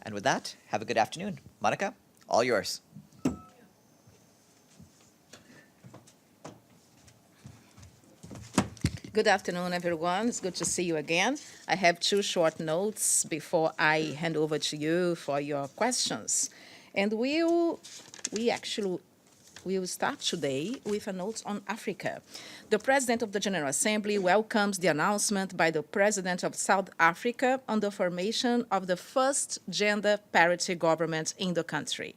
And with that, have a good afternoon. Monica, all yours. Good afternoon, everyone. It's good to see you again. I have two short notes before I hand over to you for your questions. And we'll start today with a note on Africa. The President of the General Assembly welcomes the announcement by the President of South Africa on the formation of the first gender parity government in the country.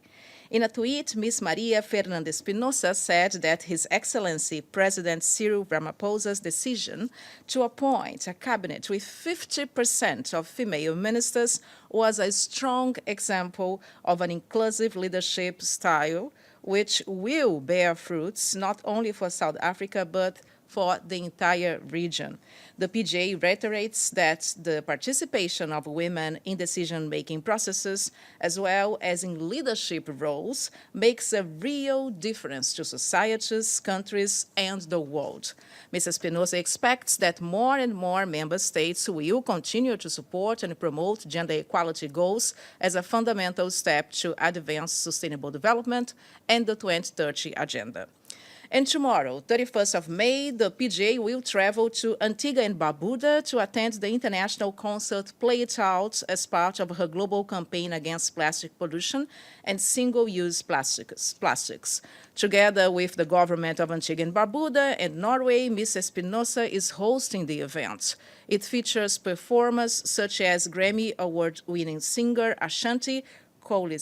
In a tweet, Ms. María Fernanda Espinosa said that His Excellency President Cyril Ramaphosa's decision to appoint a cabinet with 50% of female ministers was a strong example of an inclusive leadership style which will bear fruits not only for South Africa but for the entire region. The PGA reiterates that the participation of women in decision-making processes, as well as in leadership roles, makes a real difference to societies, countries, and the world. Ms. Espinosa expects that more and more member states will continue to support and promote gender equality goals as a fundamental step to advance sustainable development and the 2030 agenda. And tomorrow, 31st of May, the PGA will travel to Antigua and Barbuda to attend the international concert Play It Out as part of her global campaign against plastic pollution and single-use plastics. Together with the government of Antigua and Barbuda and Norway, Ms. Espinosa is hosting the event. It features performers such as Grammy Award-winning singer Ashanti, Cody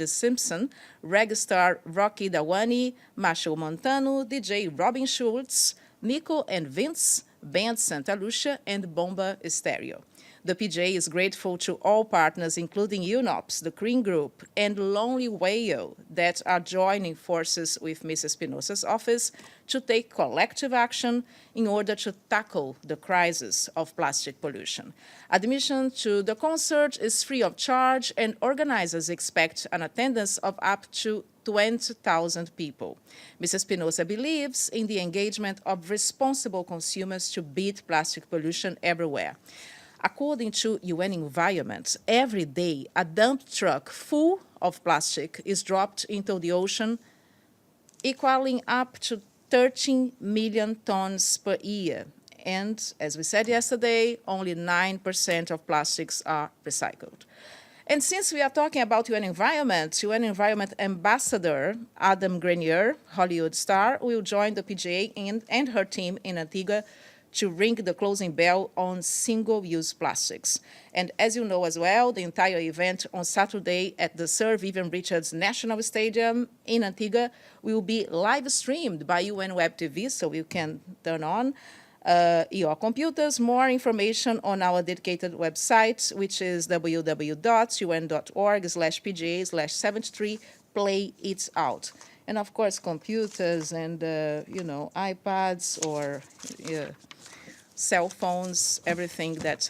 Simpson, reggae star Rocky Dawani, Machel Montano, DJ Robin Schultz, Nico and Vince, Band Santa Lucia, and Bomba Estéreo. The PGA is grateful to all partners, including UNOPS, the Green Group, and Lonely Whale, that are joining forces with Ms. Espinosa's office to take collective action in order to tackle the crisis of plastic pollution. Admission to the concert is free of charge, and organizers expect an attendance of up to 20,000 people. Ms. Espinosa believes in the engagement of responsible consumers to beat plastic pollution everywhere. According to UN Environment, every day a dump truck full of plastic is dropped into the ocean, equaling up to 13 million tons per year. And as we said yesterday, only 9% of plastics are recycled. And since we are talking about UN Environment Ambassador Adam Grenier, Hollywood star, will join the PGA and her team in Antigua to ring the closing bell on single-use plastics. And as you know as well, the entire event on Saturday at the Sir Vivian Richards National Stadium in Antigua will be live streamed by UN Web TV, so you can turn on your computers. More information on our dedicated website, which is www.un.org/PGA/73 Play It Out. And of course, computers and, iPads or cell phones, everything that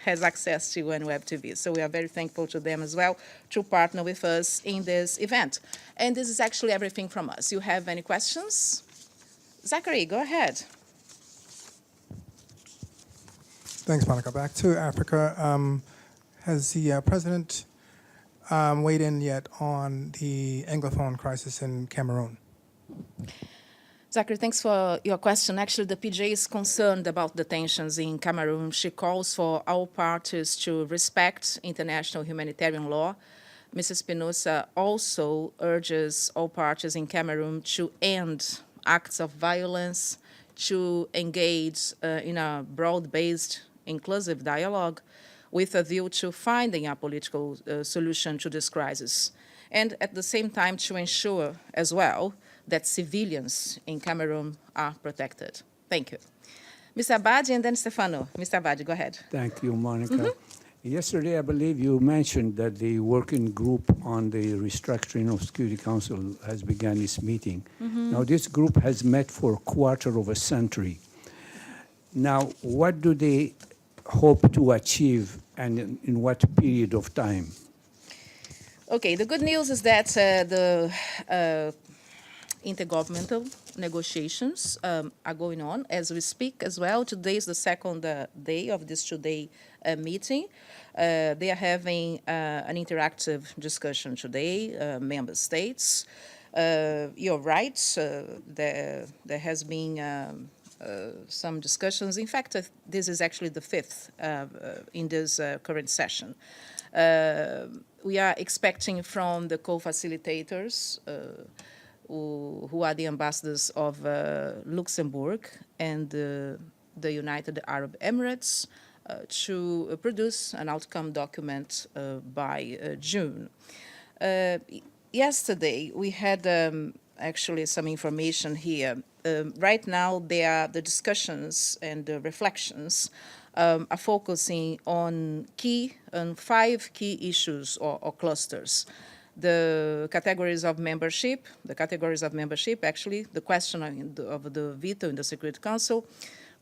has access to UN Web TV. So we are very thankful to them as well to partner with us in this event. And this is actually everything from us. You have any questions? Zachary, go ahead. Thanks, Monica. Back to Africa. Has the president weighed in yet on the Anglophone crisis in Cameroon? Zachary, thanks for your question. Actually, the PGA is concerned about the tensions in Cameroon. She calls for all parties to respect international humanitarian law. Ms. Espinosa also urges all parties in Cameroon to end acts of violence, to engage in a broad-based, inclusive dialogue with a view to finding a political solution to this crisis. And at the same time, to ensure as well that civilians in Cameroon are protected. Thank you. Mr. Abadi and then Stefano. Mr. Abadi, go ahead. Thank you, Monica. Yesterday, I believe you mentioned that the working group on the restructuring of Security Council has begun its meeting. Now, this group has met for a quarter of a century. Now, what do they hope to achieve and in what period of time? Okay, the good news is that the Intergovernmental negotiations are going on as we speak as well. Today is the second day of this two-day meeting. They are having an interactive discussion today, member states. You're right, there has been some discussions. In fact, this is actually the fifth in this current session. We are expecting from the co-facilitators, who are the ambassadors of Luxembourg and the United Arab Emirates, to produce an outcome document by June. Yesterday, we had actually some information here. Right now, the discussions and the reflections are focusing on 5 key issues or clusters. The categories of membership, actually, the question of the veto in the Security Council,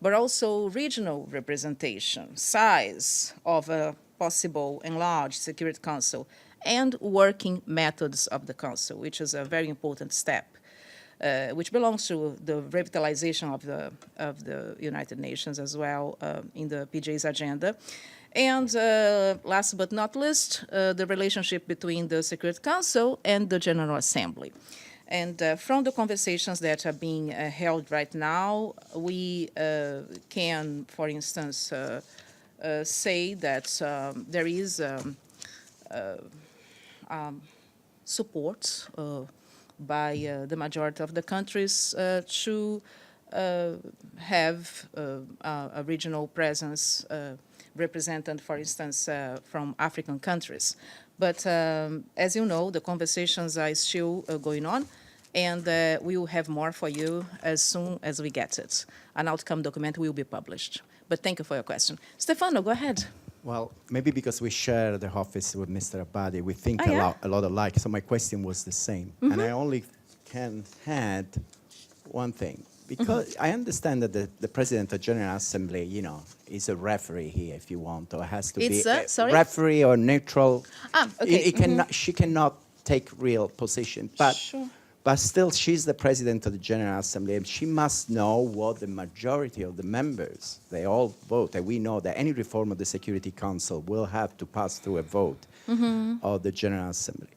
but also regional representation, size of a possible enlarged Security Council, and working methods of the Council, which is a very important step, which belongs to the revitalization of the United Nations as well in the PJ's agenda. And last but not least, the relationship between the Security Council and the General Assembly. And from the conversations that are being held right now, we can, for instance, say that there is support by the majority of the countries to have a regional presence represented, for instance, from African countries. But as you know, the conversations are still going on, and we will have more for you as soon as we get it. An outcome document will be published. But thank you for your question. Stefano, go ahead. Well, maybe because we share the office with Mr. Abadi, we think yeah? a lot alike. So my question was the same. And I only can add one thing. Because I understand that the President of General Assembly, you know, is a referee here, if you want, or has to be a sorry? referee or neutral. Okay. She cannot take real position. But, Sure. but still, she's the President of the General Assembly, and she must know what the majority of the members, they all vote. And we know that any reform of the Security Council will have to pass through a vote of the General Assembly.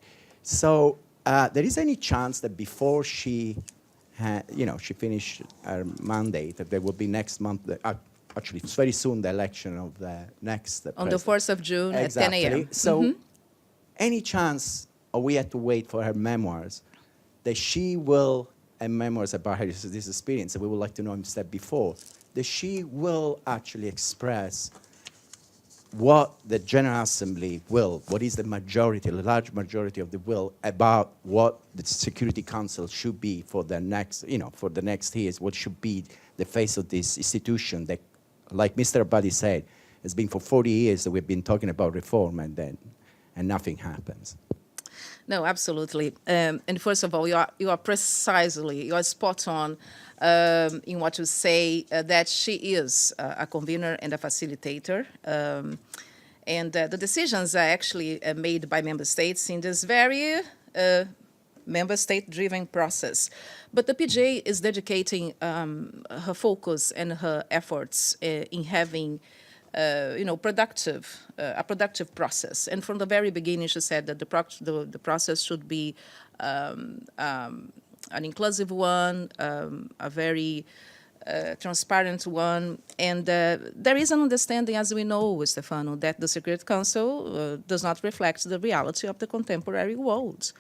So there is any chance that before she she finished her mandate, that there will be next month, actually it's very soon, the election of the next On the 4th of June at 10 a.m. So any chance, or we have to wait for her memoirs, that she will, and memoirs about her this experience, that we would like to know instead before, that she will actually express what the General Assembly will, what is the majority, the large majority of the will about what the Security Council should be for the next, for the next years, what should be the face of this institution that, like Mr. Abadi said, has been for 40 years that we've been talking about reform and nothing happens. No, absolutely. And first of all, you are spot on in what you say, that she is a convener and a facilitator. And the decisions are actually made by member states in this very member state-driven process. But the PJ is dedicating her focus and her efforts in having a productive process. And from the very beginning, she said that the process should be an inclusive one, a very transparent one. And there is an understanding, as we know, Stefano, that the Security Council does not reflect the reality of the contemporary world.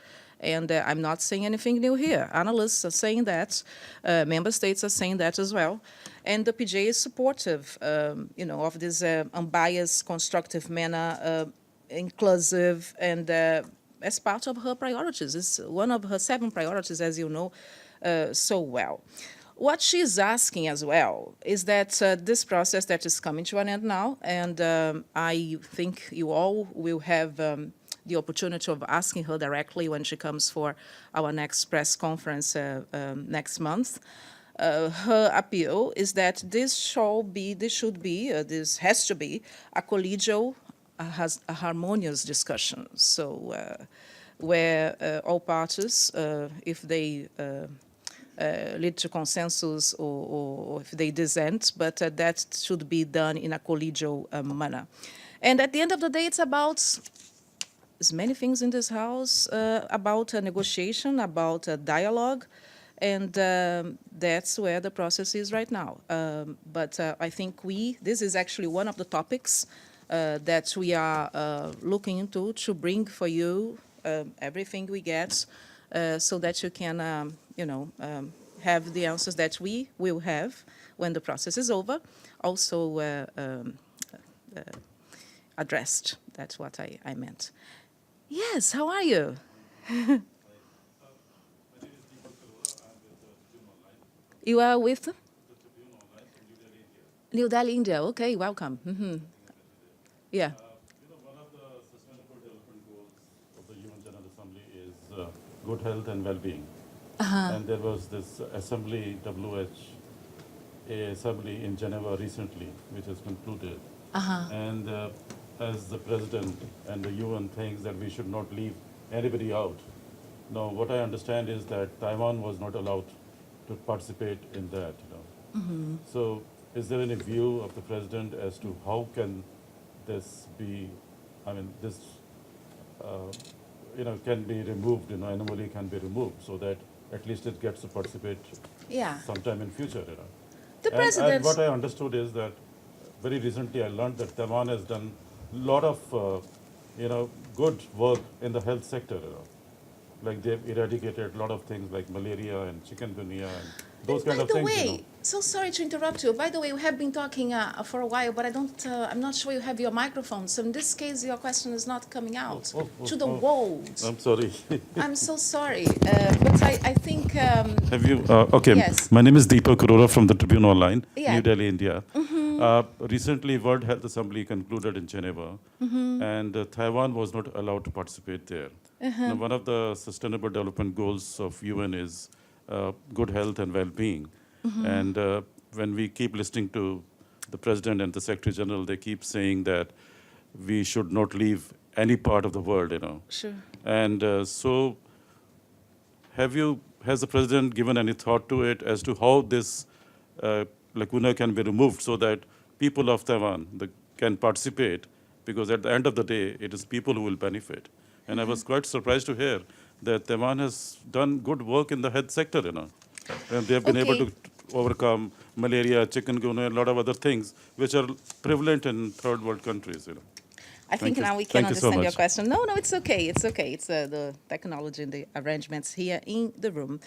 And I'm not saying anything new here. Analysts are saying that. Member states are saying that as well. And the PJ is supportive, of this unbiased, constructive manner, inclusive, and as part of her priorities. It's one of her 7 priorities, as you know so well. What she's asking as well is that this process that is coming to an end now, and I think you all will have the opportunity of asking her directly when she comes for our next press conference next month. Her appeal is that this has to be a collegial, a harmonious discussion. So where all parties, if they lead to consensus or if they dissent, but that should be done in a collegial manner. And at the end of the day, it's about there's many things in this house about a negotiation, about a dialogue, and that's where the process is right now. But I think this is actually one of the topics that we are looking into to bring for you everything we get so that you can, have the answers that we will have when the process is over, also addressed. That's what I meant. Yes, how are you? You are with New Delhi, India. Okay, welcome. Yeah. One of the sustainable development goals of the UN General Assembly is good health and well-being. And there was this assembly, assembly in Geneva recently, which has concluded. And as the president and the UN thinks that we should not leave anybody out. Now, what I understand is that Taiwan was not allowed to participate in that. So, is there any view of the president as to how can this be? I mean, this can be removed. Anomaly can be removed so that at least it gets to participate sometime in future. The president. And what I understood is that very recently I learned that Taiwan has done a lot of good work in the health sector. Like they've eradicated a lot of things like malaria and chikungunya and those kind of things. By the way, so sorry to interrupt you. By the way, we have been talking for a while, but I'm not sure you have your microphone. So in this case, your question is not coming out to the world. I'm sorry. I'm so sorry, but I think. Have you? Okay. Yes. My name is Deepak Arora from the Tribune Online, Yeah. New Delhi, India. Recently, World Health Assembly concluded in Geneva, and Taiwan was not allowed to participate there. Now, one of the Sustainable Development Goals of UN is good health and well-being. And when we keep listening to the President and the Secretary General, they keep saying that we should not leave any part of the world, Sure. And so has the President given any thought to it as to how this lacuna can be removed so that people of Taiwan can participate? Because at the end of the day, it is people who will benefit. And I was quite surprised to hear that Taiwan has done good work in the health sector, And they have been able to overcome malaria, chikungunya, a lot of other things which are prevalent in third world countries, I think now we can understand your question. No, it's okay. It's okay. It's the technology and the arrangements here in the room.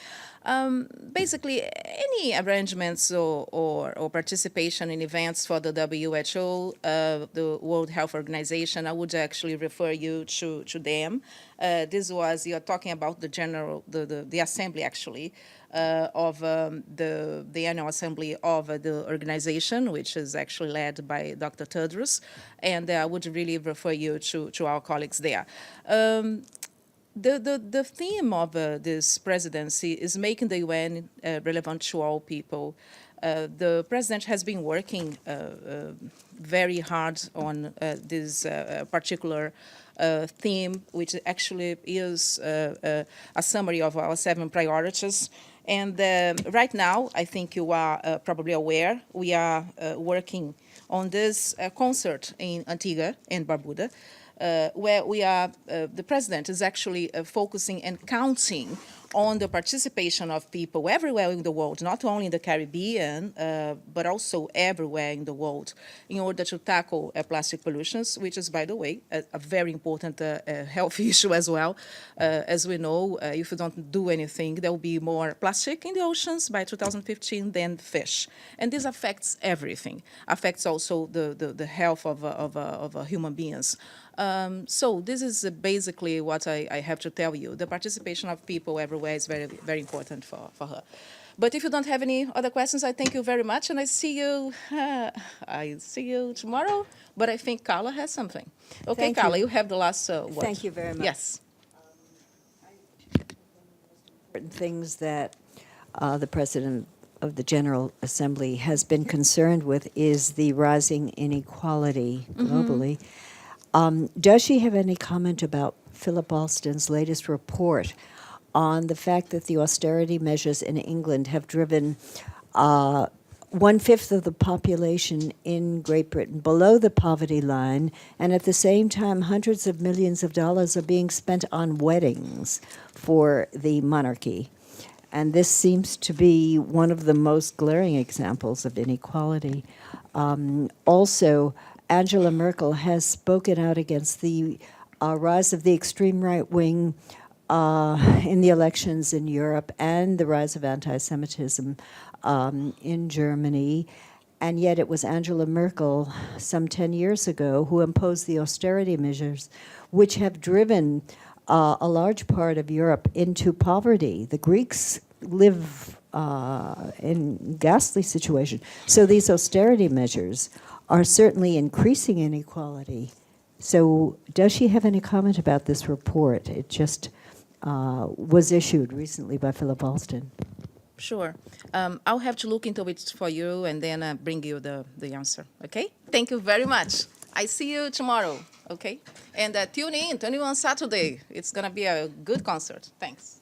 Basically, any arrangements or participation in events for the WHO, the World Health Organization, I would actually refer you to them. You're talking about the assembly actually. Of the annual assembly of the organization, which is actually led by Dr. Tedros, and I would really refer you to our colleagues there. The theme of this presidency is making the UN relevant to all people. The president has been working very hard on this particular theme, which actually is a summary of our 7 priorities. And right now, I think you are probably aware, we are working on this concert in Antigua and Barbuda, where the president is actually focusing and counting on the participation of people everywhere in the world, not only in the Caribbean, but also everywhere in the world, in order to tackle plastic pollutions, which is, by the way, a very important health issue as well. As we know, if you don't do anything, there will be more plastic in the oceans by 2015 than fish. And this affects everything, affects also the health of human beings. So this is basically what I have to tell you. The participation of people everywhere is very, very important for her. But if you don't have any other questions, I thank you very much, and I see you tomorrow. But I think Carla has something. Okay, Thank Carla, you. you have the last word. Thank you very much. Yes. Important things that the President of the General Assembly has been concerned with is the rising inequality globally. Does she have any comment about Philip Alston's latest report on the fact that the austerity measures in England have driven 1/5 of the population in Great Britain below the poverty line, and at the same time, hundreds of millions of dollars are being spent on weddings for the monarchy. And this seems to be one of the most glaring examples of inequality. Also, Angela Merkel has spoken out against the rise of the extreme right wing in the elections in Europe and the rise of anti-Semitism in Germany. And yet it was Angela Merkel some 10 years ago who imposed the austerity measures, which have driven a large part of Europe into poverty. The Greeks live in ghastly situation. So these austerity measures are certainly increasing inequality. So does she have any comment about this report? It just was issued recently by Philip Alston. Sure. I'll have to look into it for you and then bring you the answer, okay? Thank you very much. I see you tomorrow, okay? And tune in on Saturday. It's going to be a good concert. Thanks.